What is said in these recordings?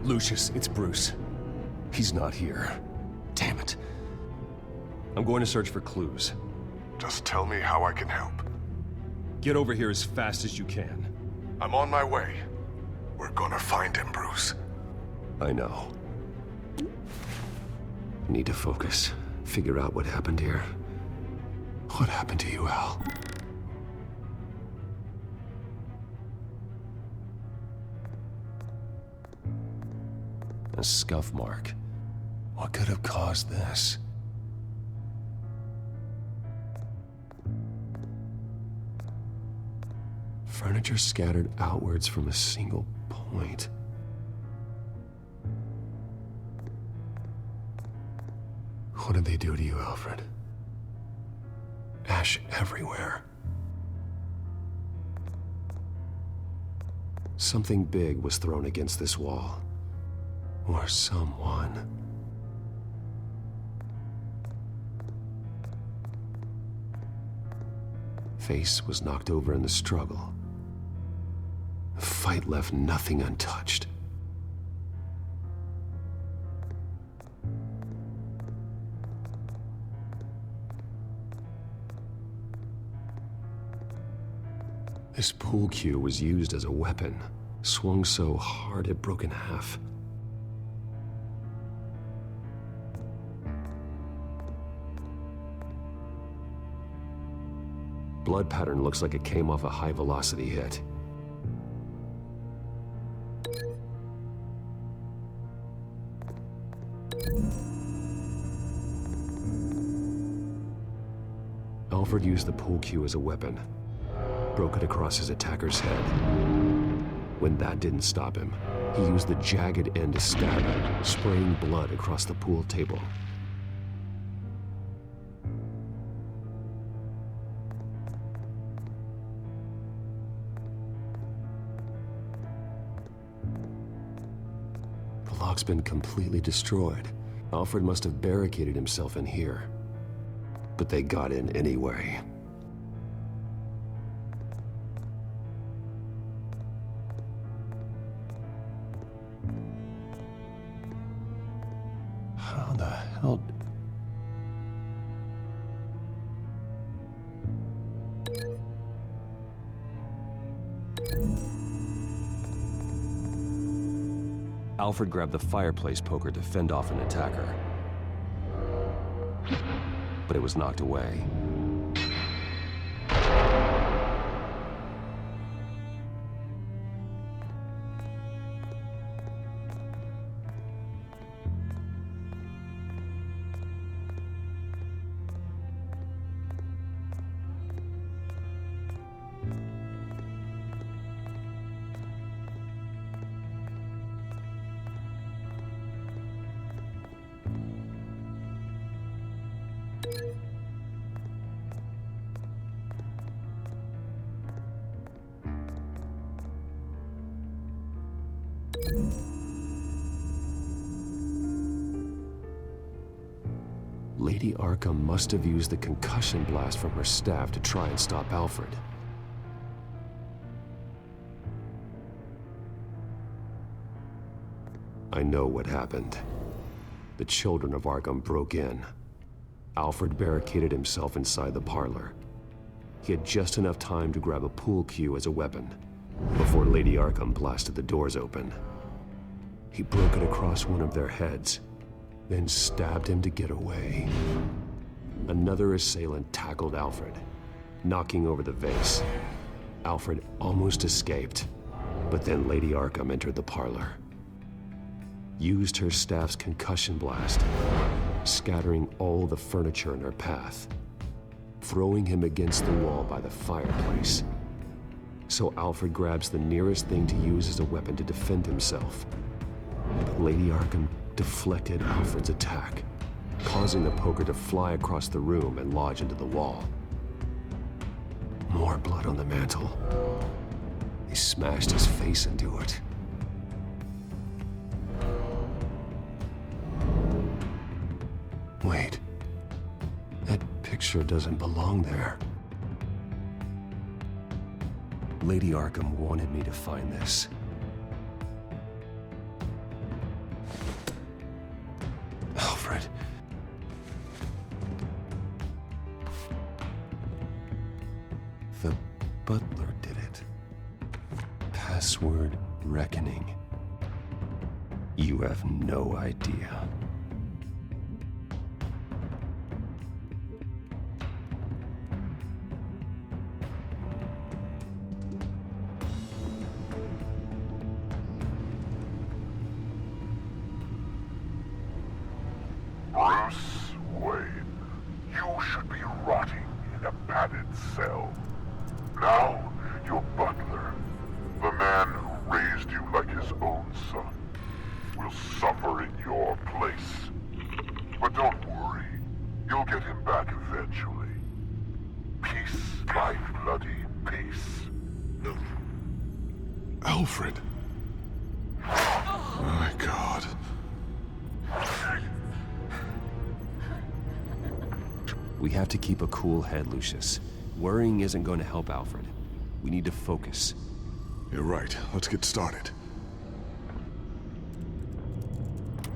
Lucius, it's Bruce. He's not here. Damn it. I'm going to search for clues. Just tell me how I can help. Get over here as fast as you can. I'm on my way. We're gonna find him, Bruce. I know. I need to focus. Figure out what happened here. What happened to you, Al? A scuff mark. What could have caused this? Furniture scattered outwards from a single point. What did they do to you, Alfred? Ash everywhere. Something big was thrown against this wall. Or someone. Face was knocked over in the struggle. The fight left nothing untouched. This pool cue was used as a weapon, swung so hard it broke in half. Blood pattern looks like it came off a high-velocity hit. Alfred used the pool cue as a weapon. Broke it across his attacker's head. When that didn't stop him, he used the jagged end to stab him, spraying blood across the pool table. The lock's been completely destroyed. Alfred must have barricaded himself in here. But they got in anyway. How the hell? Alfred grabbed the fireplace poker to fend off an attacker. But it was knocked away. Lady Arkham must have used the concussion blast from her staff to try and stop Alfred. I know what happened. The children of Arkham broke in. Alfred barricaded himself inside the parlor. He had just enough time to grab a pool cue as a weapon before Lady Arkham blasted the doors open. He broke it across one of their heads, then stabbed him to get away. Another assailant tackled Alfred, knocking over the vase. Alfred almost escaped, but then Lady Arkham entered the parlor. Used her staff's concussion blast, scattering all the furniture in her path, throwing him against the wall by the fireplace. So Alfred grabs the nearest thing to use as a weapon to defend himself. But Lady Arkham deflected Alfred's attack, causing the poker to fly across the room and lodge into the wall. More blood on the mantle. He smashed his face into it. Wait. That picture doesn't belong there. Lady Arkham wanted me to find this. The butler did it. Password reckoning. You have no idea. Bruce Wayne, you should be rotting in a padded cell. Now, your butler, the man who raised you like his own son, will suffer in your place. But don't worry, you'll get him back eventually. Peace by bloody peace. Alfred. My God. We have to keep a cool head, Lucius. Worrying isn't going to help Alfred. We need to focus. You're right. Let's get started.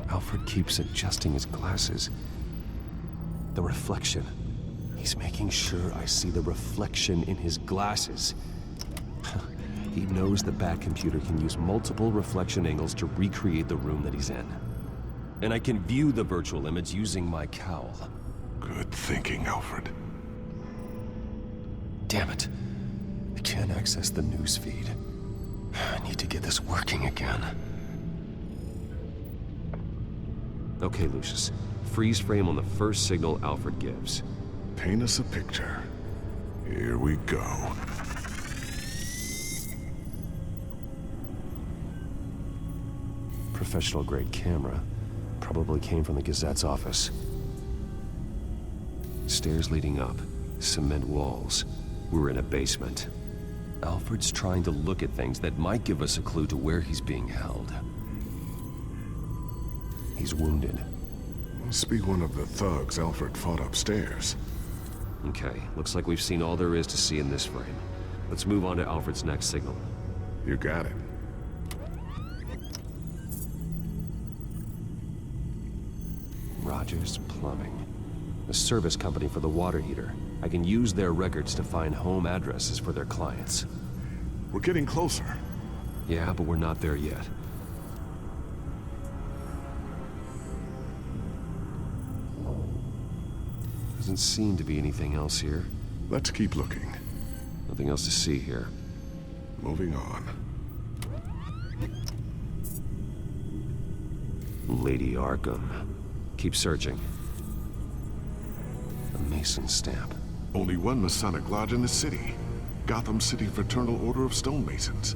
Alfred keeps adjusting his glasses. The reflection. He's making sure I see the reflection in his glasses. He knows the Batcomputer can use multiple reflection angles to recreate the room that he's in. And I can view the virtual image using my cowl. Good thinking, Alfred. Damn it. I can't access the news feed. I need to get this working again. Okay, Lucius. Freeze frame on the first signal Alfred gives. Paint us a picture. Here we go. Professional-grade camera. Probably came from the Gazette's office. Stairs leading up. Cement walls. We're in a basement. Alfred's trying to look at things that might give us a clue to where he's being held. He's wounded. Must be one of the thugs Alfred fought upstairs. Okay, looks like we've seen all there is to see in this frame. Let's move on to Alfred's next signal. You got it. Rogers Plumbing. A service company for the water heater. I can use their records to find home addresses for their clients. We're getting closer. Yeah, but we're not there yet. Doesn't seem to be anything else here. Let's keep looking. Nothing else to see here. Moving on. Lady Arkham. Keep searching. A Mason stamp. Only one Masonic lodge in the city. Gotham City Fraternal Order of Stonemasons.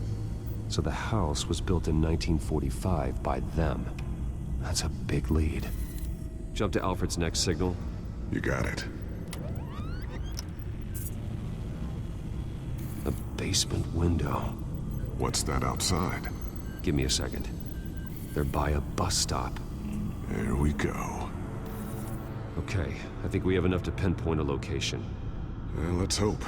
So the house was built in 1945 by them. That's a big lead. Jump to Alfred's next signal. You got it. A basement window. What's that outside? Give me a second. They're by a bus stop. There we go. Okay, I think we have enough to pinpoint a location. Well, let's hope.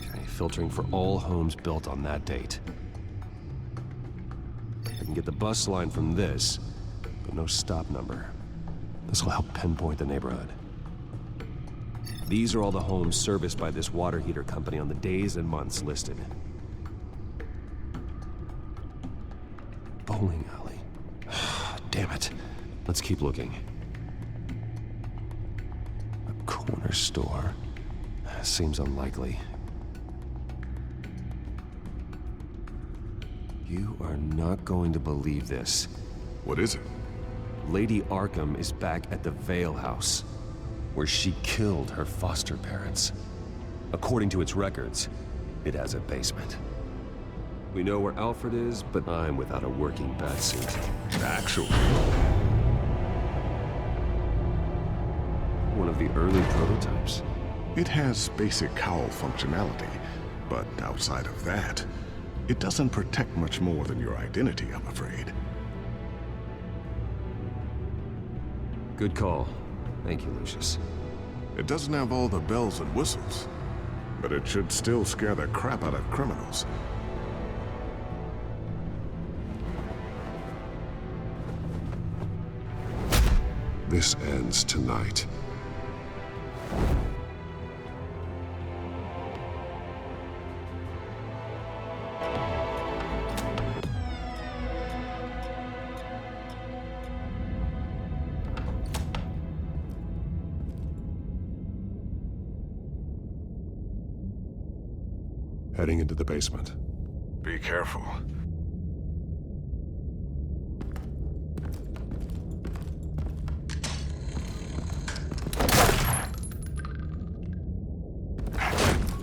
Okay, filtering for all homes built on that date. I can get the bus line from this, but no stop number. This will help pinpoint the neighborhood. These are all the homes serviced by this water heater company on the days and months listed. Bowling alley. Damn it. Let's keep looking. A corner store. Seems unlikely. You are not going to believe this. What is it? Lady Arkham is back at the Vale House, where she killed her foster parents. According to its records, it has a basement. We know where Alfred is, but I'm without a working batsuit. Actually. One of the early prototypes. It has basic cowl functionality, but outside of that, it doesn't protect much more than your identity, I'm afraid. Good call. Thank you, Lucius. It doesn't have all the bells and whistles, but it should still scare the crap out of criminals. This ends tonight. Heading into the basement. Be careful.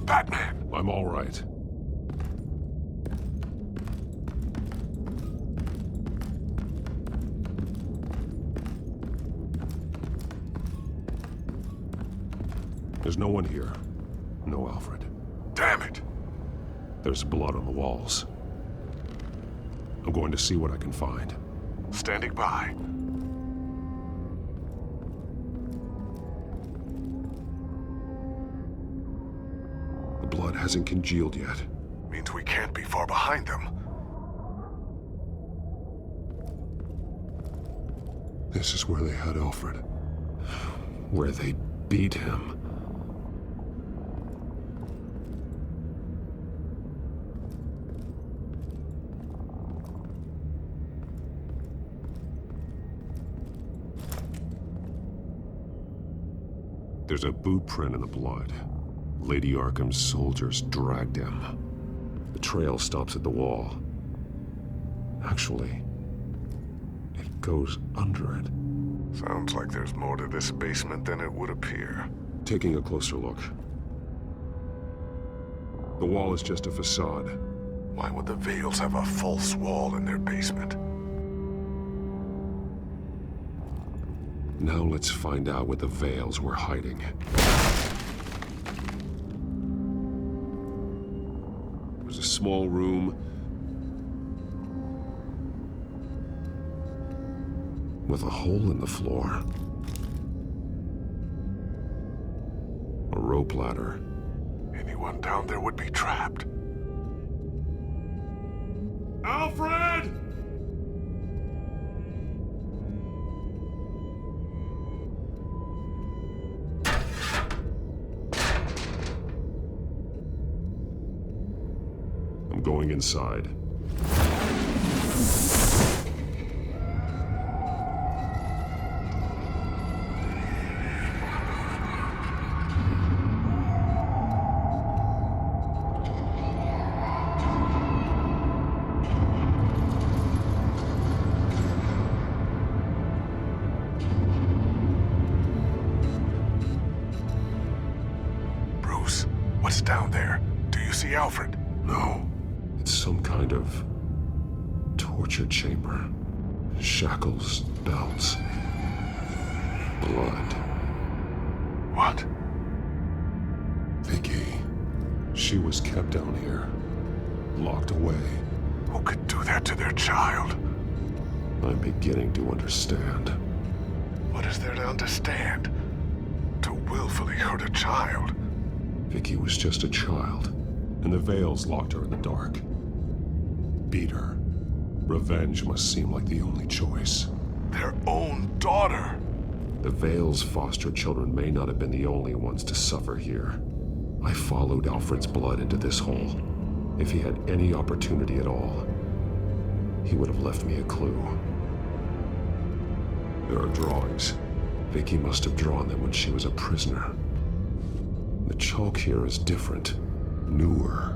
Batman! I'm all right. There's no one here. No Alfred. Damn it! There's blood on the walls. I'm going to see what I can find. Standing by. The blood hasn't congealed yet. Means we can't be far behind them. This is where they had Alfred. Where they beat him. There's a boot print in the blood. Lady Arkham's soldiers dragged him. The trail stops at the wall. Actually, it goes under it. Sounds like there's more to this basement than it would appear. Taking a closer look. The wall is just a facade. Why would the Vales have a false wall in their basement? Now let's find out what the Vales were hiding. There's a small room with a hole in the floor. A rope ladder. Anyone down there would be trapped. Alfred! I'm going inside. Bruce, what's down there? Do you see Alfred? No. It's some kind of torture chamber. Shackles, belts, blood. What? Vicky. She was kept down here. Locked away. Who could do that to their child? I'm beginning to understand. What is there to understand? To willfully hurt a child? Vicky was just a child, and the Vales locked her in the dark. Beat her. Revenge must seem like the only choice. Their own daughter! The Vales' foster children may not have been the only ones to suffer here. I followed Alfred's blood into this hole. If he had any opportunity at all, he would have left me a clue. There are drawings. Vicky must have drawn them when she was a prisoner. The chalk here is different, newer.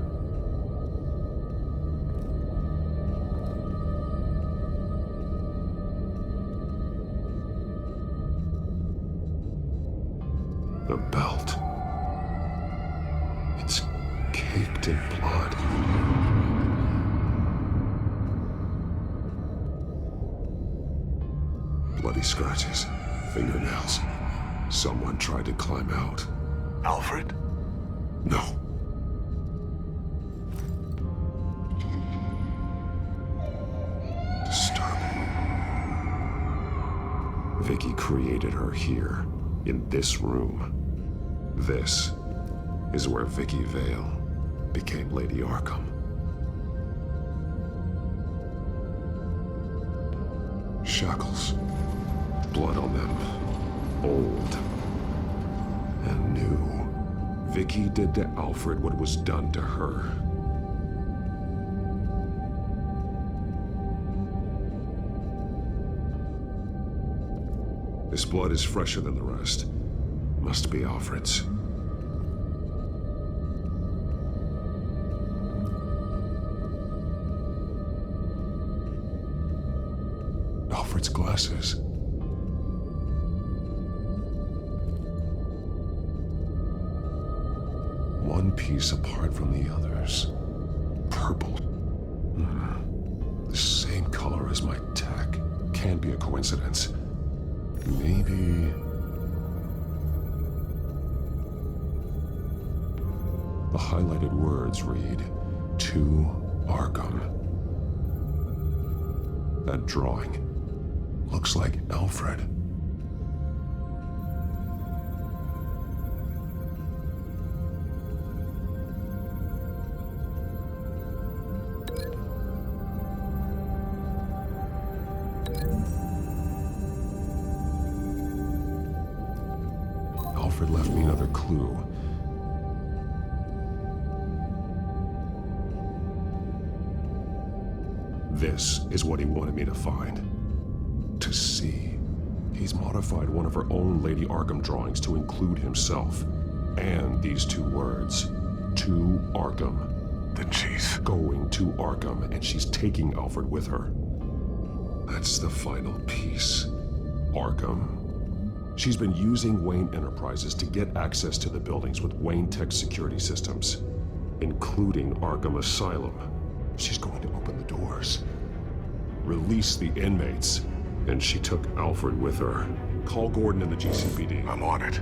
The belt. It's caked in blood. Bloody scratches, fingernails. Someone tried to climb out. Alfred? No. Disturbing. Vicky created her here, in this room. This is where Vicky Vale became Lady Arkham. Shackles, blood on them, old and new. Vicky did to Alfred what was done to her. This blood is fresher than the rest. Must be Alfred's. Alfred's glasses. One piece apart from the others. Purple. The same color as my tech. Can't be a coincidence. Maybe... The highlighted words read, "To Arkham." That drawing looks like Alfred. Alfred left me another clue. This is what he wanted me to find. To see. He's modified one of her own Lady Arkham drawings to include himself. And these two words. To Arkham. Then she's Going to Arkham, and she's taking Alfred with her. That's the final piece. Arkham. She's been using Wayne Enterprises to get access to the buildings with Wayne Tech security systems, including Arkham Asylum. She's going to open the doors, release the inmates, and she took Alfred with her. Call Gordon and the GCPD. I'm on it.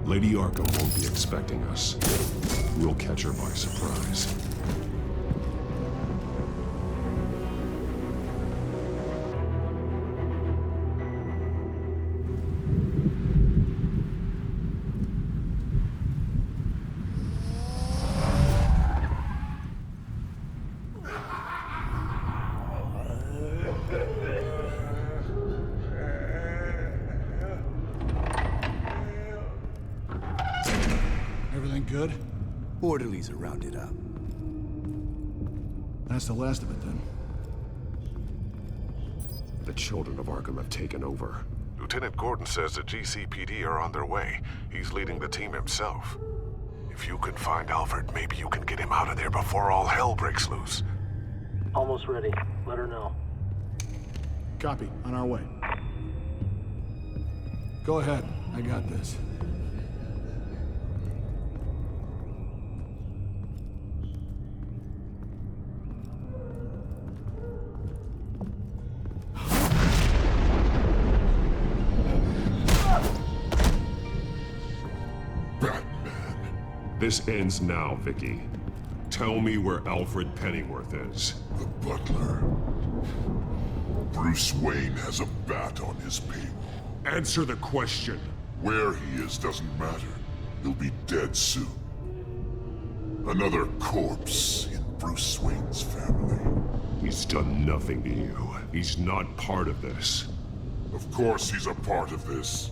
Lady Arkham won't be expecting us. We'll catch her by surprise. Everything good? Orderlies are rounded up. That's the last of it, then. The children of Arkham have taken over. Lieutenant Gordon says the GCPD are on their way. He's leading the team himself. If you can find Alfred, maybe you can get him out of there before all hell breaks loose. Almost ready. Let her know. Copy. On our way. Go ahead. I got this. This ends now, Vicky. Tell me where Alfred Pennyworth is. The butler. Bruce Wayne has a bat on his payroll. Answer the question. Where he is doesn't matter. He'll be dead soon. Another corpse in Bruce Wayne's family. He's done nothing to you. He's not part of this. Of course he's a part of this.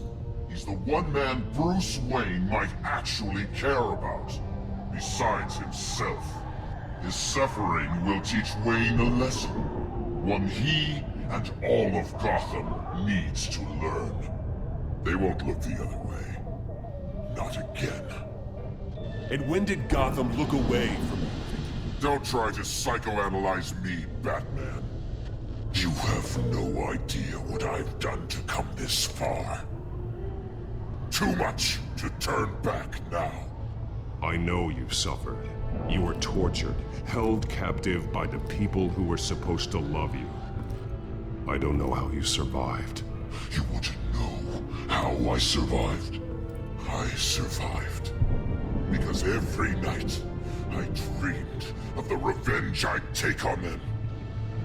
He's the one man Bruce Wayne might actually care about. Besides himself. His suffering will teach Wayne a lesson. One he and all of Gotham needs to learn. They won't look the other way. Not again. And when did Gotham look away from you? Don't try to psychoanalyze me, Batman. You have no idea what I've done to come this far. Too much to turn back now. I know you've suffered. You were tortured, held captive by the people who were supposed to love you. I don't know how you survived. You want to know how I survived? I survived because every night I dreamed of the revenge I'd take on them.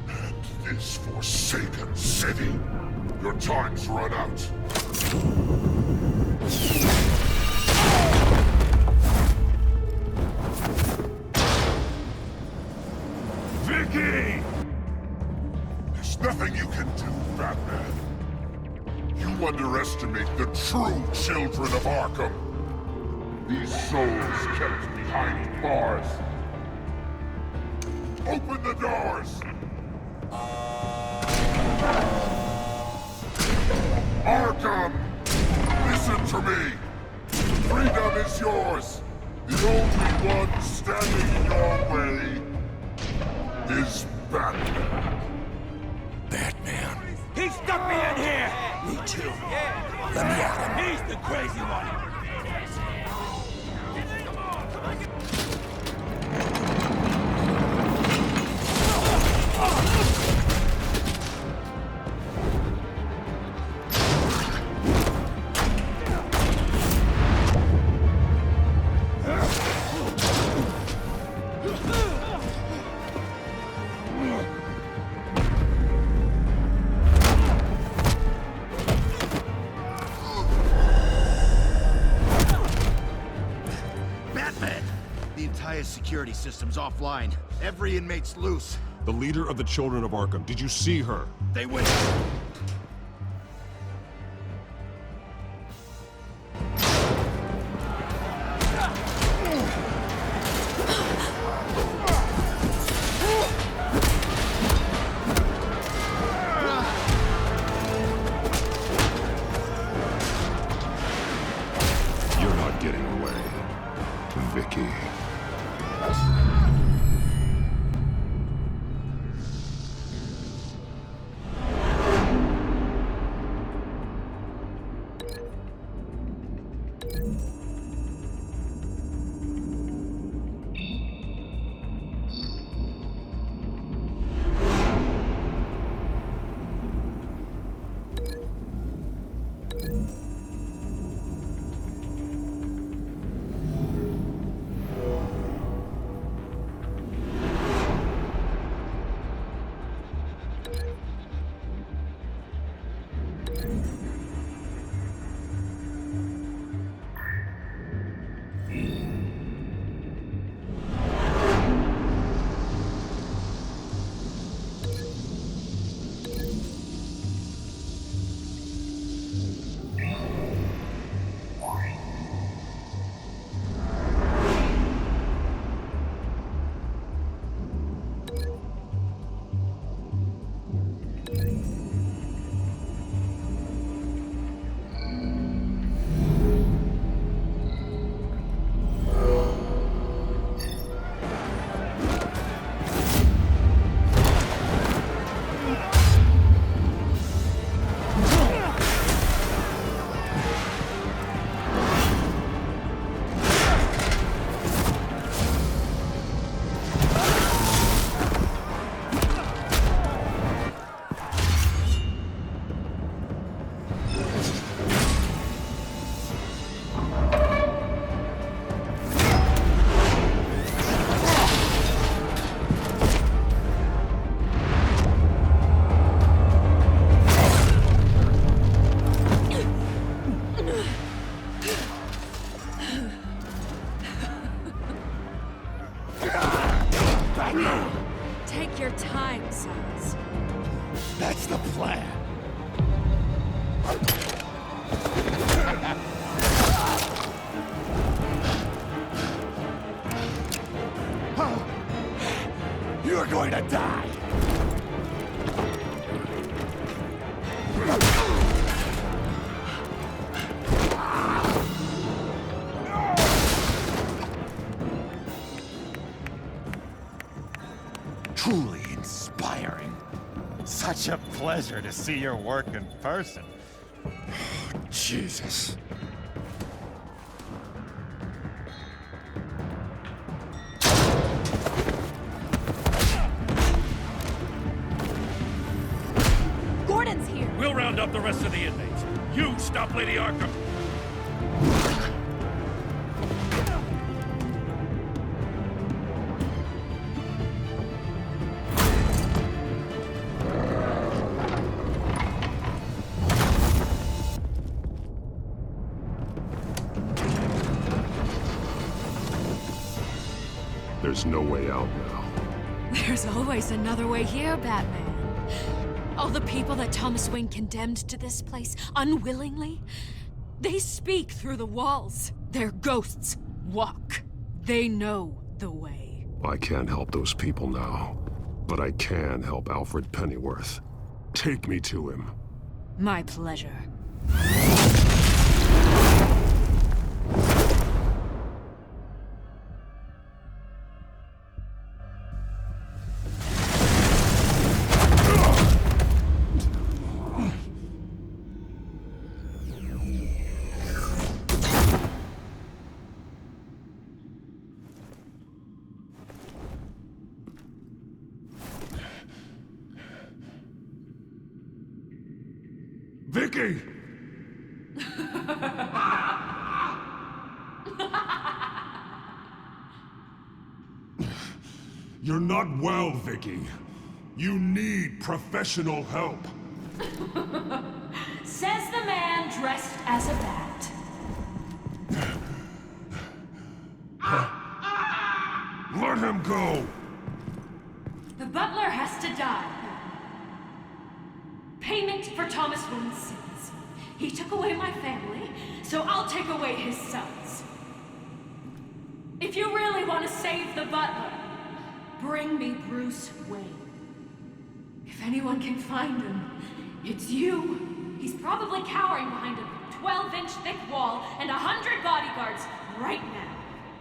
And this forsaken city. Your time's run out. underestimate the true children of Arkham. These souls kept behind bars. Open the doors! Arkham! Listen to me! Freedom is yours! The only one standing in your way is Batman. Batman. He stuck me in here! Me too. Let me at him. He's the crazy one! The entire security system's offline. Every inmate's loose. The leader of the Children of Arkham. Did you see her? They went. You're not getting away, Vicky. Take your time, Sons. That's the plan. You're going to die. Truly inspiring. Such a pleasure to see your work in person. Jesus. Gordon's here. We'll round up the rest of the inmates. You stop Lady Arkham. There's no way out now. There's always another way here, Batman. All the people that Thomas Wayne condemned to this place, unwillingly, they speak through the walls. Their ghosts walk. They know the way. I can't help those people now, but I can help Alfred Pennyworth. Take me to him. My pleasure. Vicky! You're not well, Vicky. You need professional help. Says the man dressed as a bat. Let him go! The butler has to die. Payment for Thomas Wayne's sins. He took away my family, so I'll take away his sons. If you really want to save the butler, bring me Bruce Wayne. If anyone can find him, it's you. He's probably cowering behind a 12-inch thick wall and 100 bodyguards right now.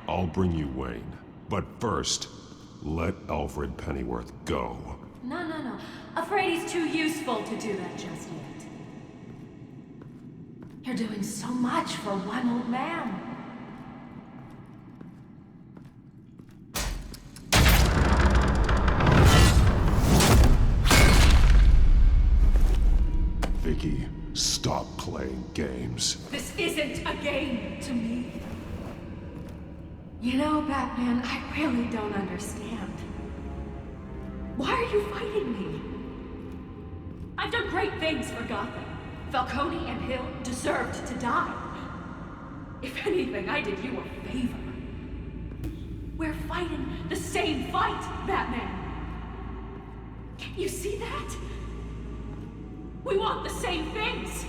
I'll bring you Wayne. But first, let Alfred Pennyworth go. No. Afraid he's too useful to do that just yet. You're doing so much for one old man. Vicky, stop playing games. This isn't a game to me. You know, Batman, I really don't understand. Why are you fighting me? I've done great things for Gotham. Falcone and Hill deserved to die. If anything, I did you a favor. We're fighting the same fight, Batman. Can't you see that? We want the same things.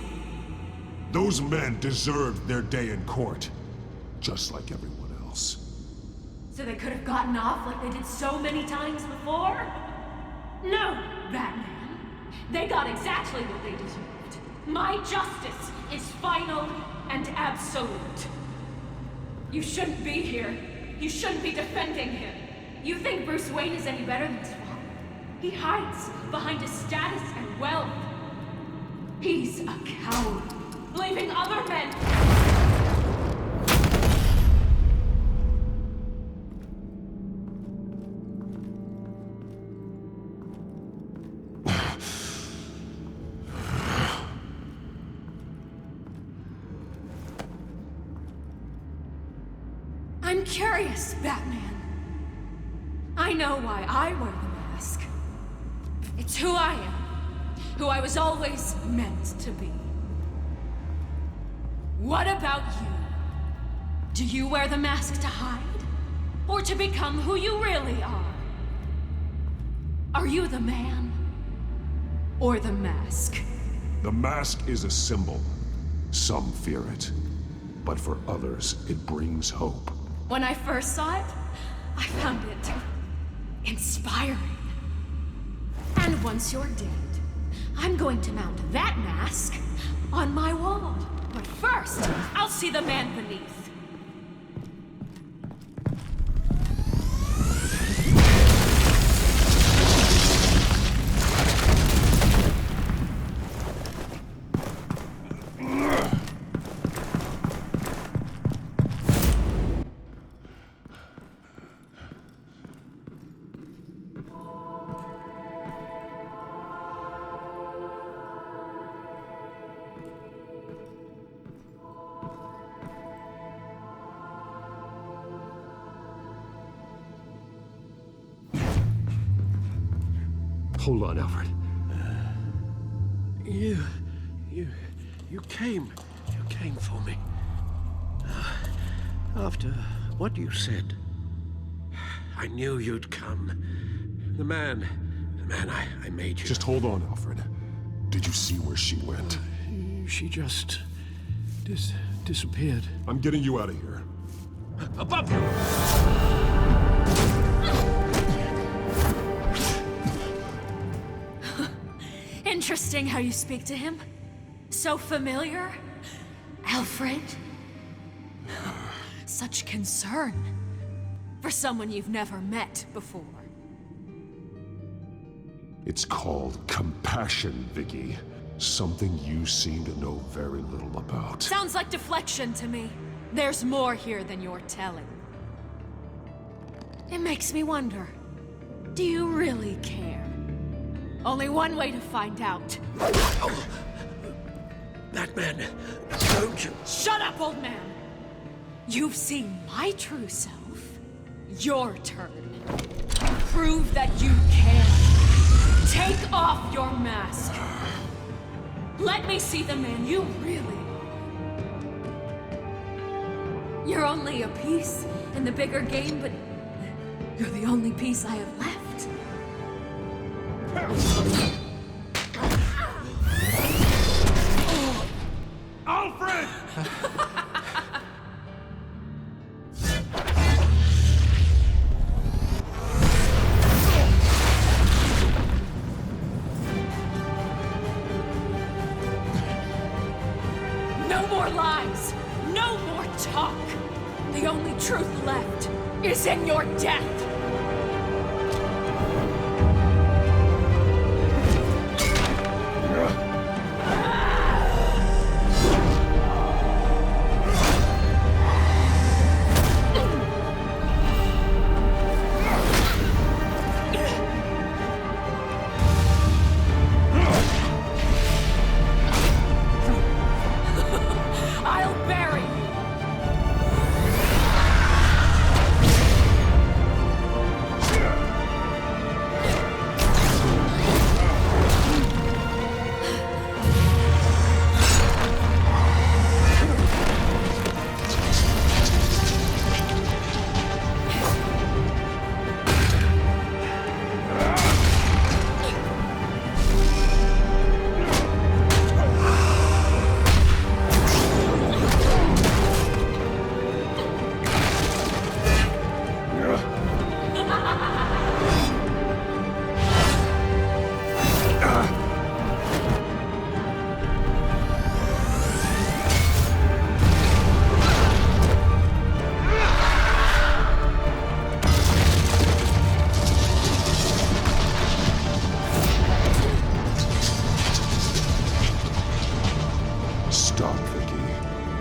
Those men deserved their day in court, just like everyone else. So they could have gotten off like they did so many times before? No, Batman. They got exactly what they deserved. My justice is final and absolute. You shouldn't be here. You shouldn't be defending him. You think Bruce Wayne is any better than his father? He hides behind his status and wealth. He's a coward, leaving other men... I'm curious, Batman. I know why I wear the mask. It's who I am. Who I was always meant to be. What about you? Do you wear the mask to hide? Or to become who you really are? Are you the man? Or the mask? The mask is a symbol. Some fear it. But for others, it brings hope. When I first saw it, I found it inspiring. And once you're dead, I'm going to mount that mask on my wall. But first, I'll see the man beneath. Hold on, Alfred. You came for me. After what you said, I knew you'd come. The man I made you. Just hold on, Alfred. Did you see where she went? She just... disappeared. I'm getting you out of here. Above you! Interesting how you speak to him. So familiar. Alfred. Such concern. For someone you've never met before. It's called compassion, Vicky. Something you seem to know very little about. Sounds like deflection to me. There's more here than you're telling. It makes me wonder, do you really care? Only one way to find out. Batman, don't you... Shut up, old man! You've seen my true self. Your turn. Prove that you can. Take off your mask. Let me see the man you really are. You're only a piece in the bigger game, but you're the only piece I have left. Alfred! No more lies! No more talk! The only truth left is in your death!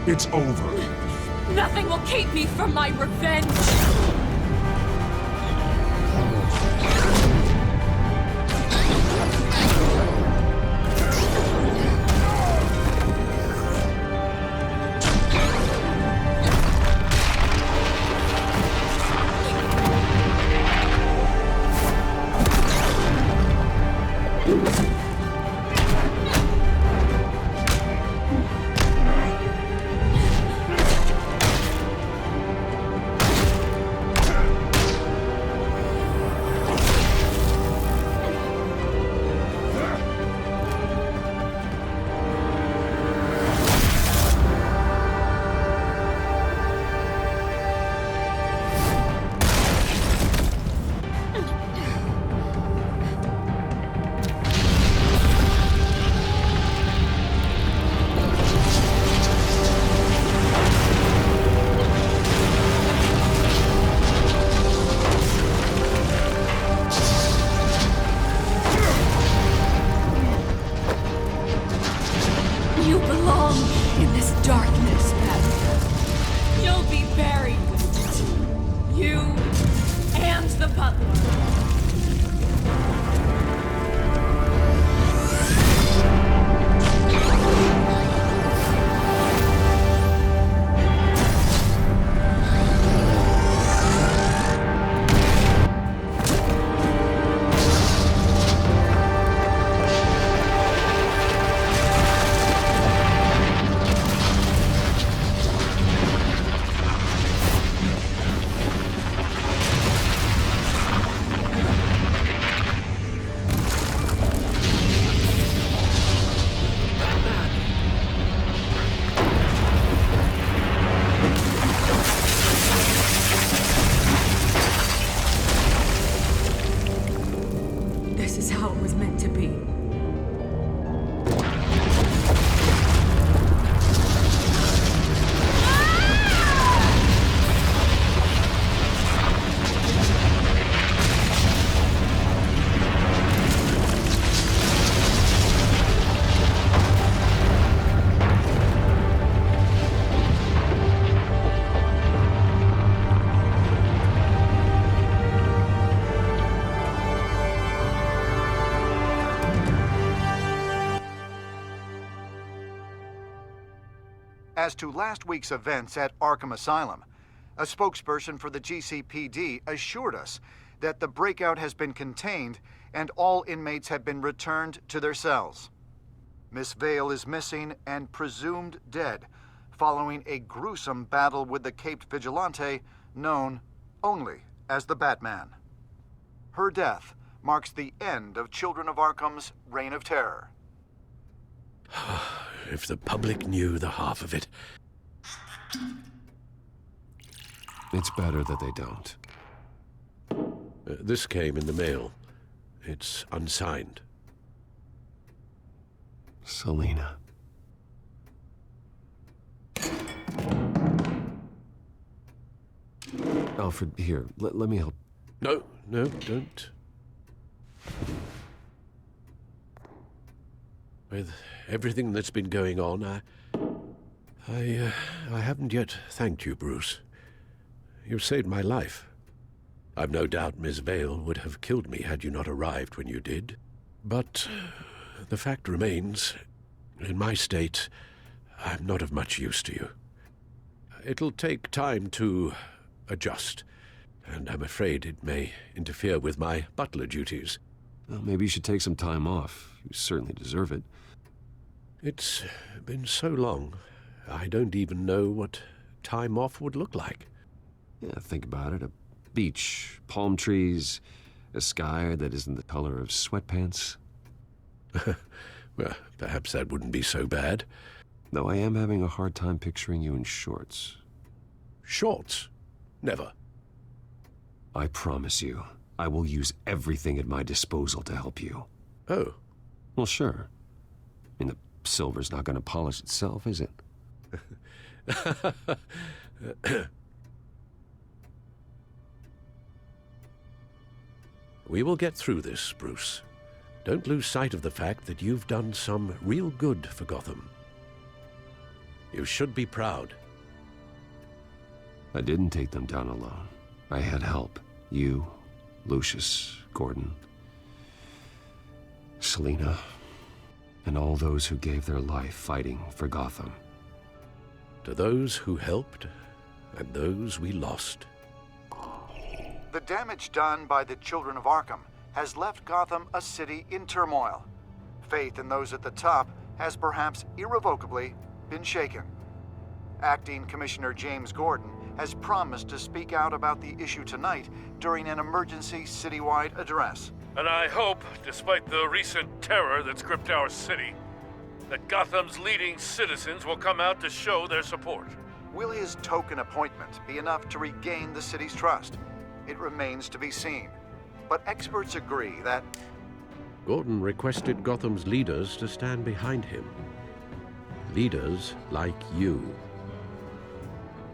It's over. Nothing will keep me from my revenge! You belong in this darkness, Batman. You'll be buried with it. You and the butler. As to last week's events at Arkham Asylum, a spokesperson for the GCPD assured us that the breakout has been contained and all inmates have been returned to their cells. Miss Vale is missing and presumed dead, following a gruesome battle with the caped vigilante known only as the Batman. Her death marks the end of Children of Arkham's reign of terror. If the public knew the half of it. It's better that they don't. This came in the mail. It's unsigned. Selina. Alfred, here, let me help. No, don't. With everything that's been going on, I haven't yet thanked you, Bruce. You've saved my life. I've no doubt Miss Vale would have killed me had you not arrived when you did. But the fact remains, in my state, I'm not of much use to you. It'll take time to adjust, and I'm afraid it may interfere with my butler duties. Well, maybe you should take some time off. You certainly deserve it. It's been so long, I don't even know what time off would look like. Yeah, think about it. A beach, palm trees, a sky that isn't the color of sweatpants. Well, perhaps that wouldn't be so bad. Though I am having a hard time picturing you in shorts. Shorts? Never. I promise you, I will use everything at my disposal to help you. Oh. Well, sure. I mean, the silver's not going to polish itself, is it? We will get through this, Bruce. Don't lose sight of the fact that you've done some real good for Gotham. You should be proud. I didn't take them down alone. I had help. You, Lucius, Gordon, Selina, and all those who gave their life fighting for Gotham. To those who helped, and those we lost. The damage done by the Children of Arkham has left Gotham a city in turmoil. Faith in those at the top has perhaps irrevocably been shaken. Acting Commissioner James Gordon has promised to speak out about the issue tonight during an emergency citywide address. And I hope, despite the recent terror that's gripped our city, that Gotham's leading citizens will come out to show their support. Will his token appointment be enough to regain the city's trust? It remains to be seen. But experts agree that Gordon requested Gotham's leaders to stand behind him. Leaders like you.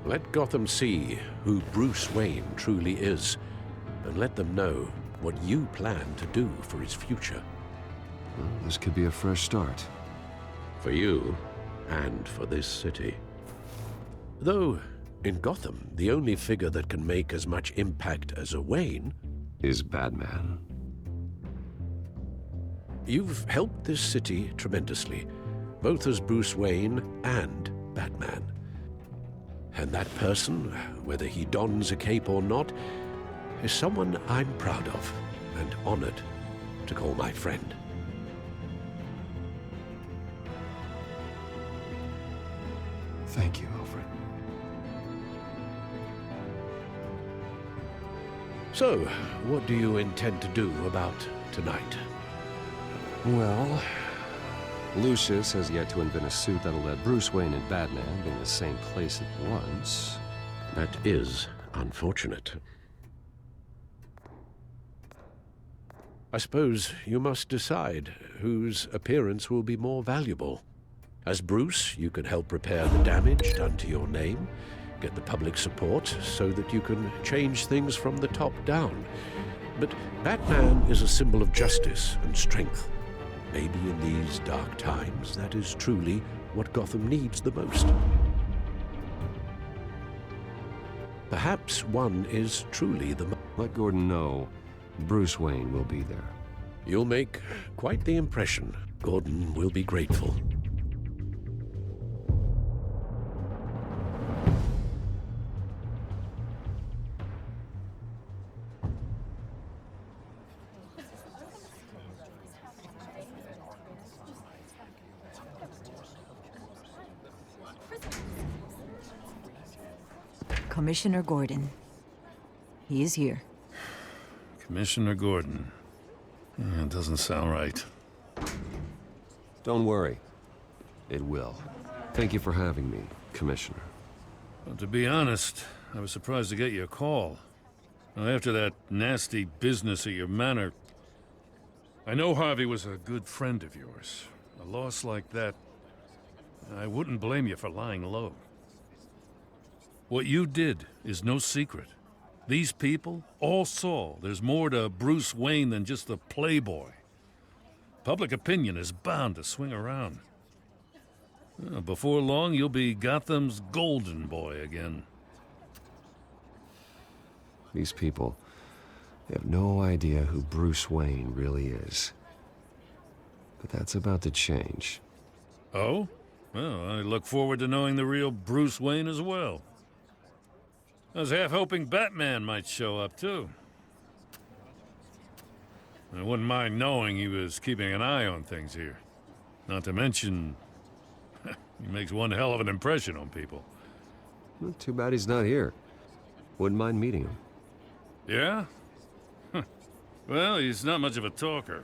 Let Gotham see who Bruce Wayne truly is, and let them know what you plan to do for its future. Well, this could be a fresh start. For you, and for this city. Though, in Gotham, the only figure that can make as much impact as a Wayne is Batman. You've helped this city tremendously, both as Bruce Wayne and Batman. And that person, whether he dons a cape or not, is someone I'm proud of and honored to call my friend. Thank you, Alfred. So, what do you intend to do about tonight? Well, Lucius has yet to invent a suit that'll let Bruce Wayne and Batman be in the same place at once. That is unfortunate. I suppose you must decide whose appearance will be more valuable. As Bruce, you can help repair the damage done to your name, get the public support so that you can change things from the top down. But Batman is a symbol of justice and strength. Maybe in these dark times, that is truly what Gotham needs the most. Perhaps one is truly the... Let Gordon know Bruce Wayne will be there. You'll make quite the impression. Gordon will be grateful. Commissioner Gordon. He is here. Commissioner Gordon. It doesn't sound right. Don't worry. It will. Thank you for having me, Commissioner. Well, to be honest, I was surprised to get your call. Now, after that nasty business at your manor, I know Harvey was a good friend of yours. A loss like that, I wouldn't blame you for lying low. What you did is no secret. These people all saw there's more to Bruce Wayne than just the playboy. Public opinion is bound to swing around. Before long, you'll be Gotham's golden boy again. These people have no idea who Bruce Wayne really is. But that's about to change. Oh? Well, I look forward to knowing the real Bruce Wayne as well. I was half hoping Batman might show up, too. I wouldn't mind knowing he was keeping an eye on things here. Not to mention, he makes one hell of an impression on people. Well, too bad he's not here. Wouldn't mind meeting him. Yeah? Well, he's not much of a talker.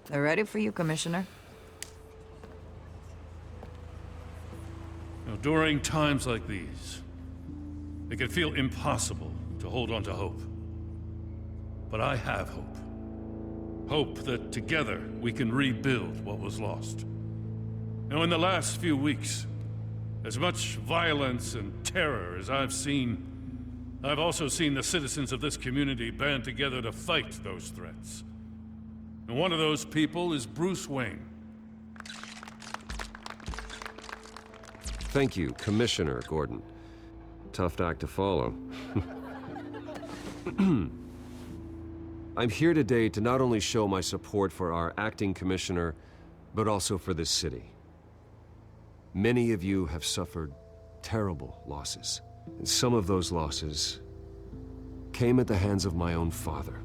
They're ready for you, Commissioner. Now, during times like these, it can feel impossible to hold on to hope. But I have hope. Hope that together we can rebuild what was lost. Now, in the last few weeks, as much violence and terror as I've seen, I've also seen the citizens of this community band together to fight those threats. And one of those people is Bruce Wayne. Thank you, Commissioner Gordon. Tough act to follow. I'm here today to not only show my support for our acting commissioner, but also for this city. Many of you have suffered terrible losses, and some of those losses came at the hands of my own father,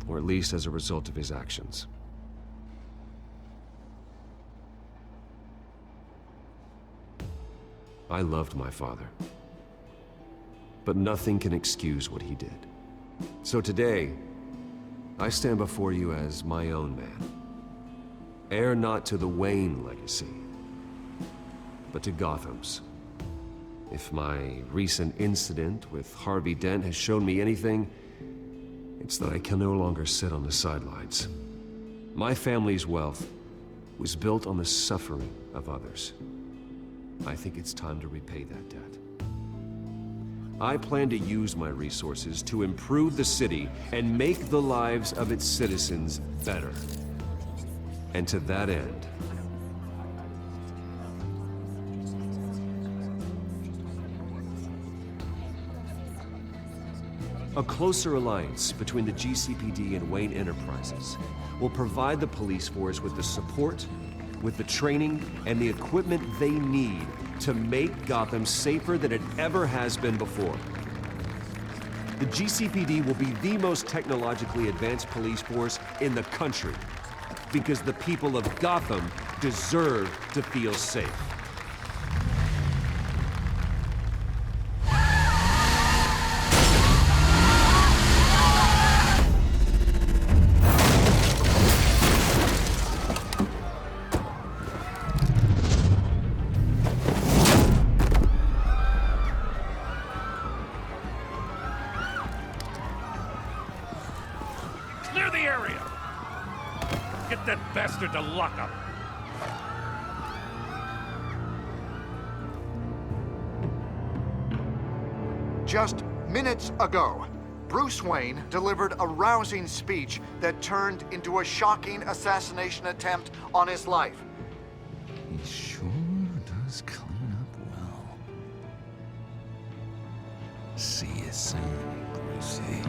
or at least as a result of his actions. I loved my father, but nothing can excuse what he did. So today, I stand before you as my own man. Heir not to the Wayne legacy, but to Gotham's. If my recent incident with Harvey Dent has shown me anything, it's that I can no longer sit on the sidelines. My family's wealth was built on the suffering of others. I think it's time to repay that debt. I plan to use my resources to improve the city and make the lives of its citizens better. And to that end, a closer alliance between the GCPD and Wayne Enterprises will provide the police force with the support, with the training, and the equipment they need to make Gotham safer than it ever has been before. The GCPD will be the most technologically advanced police force in the country, because the people of Gotham deserve to feel safe. Clear the area! Get that bastard to lockup! Just minutes ago, Bruce Wayne delivered a rousing speech that turned into a shocking assassination attempt on his life. He sure does clean up well. See you soon, Brucey.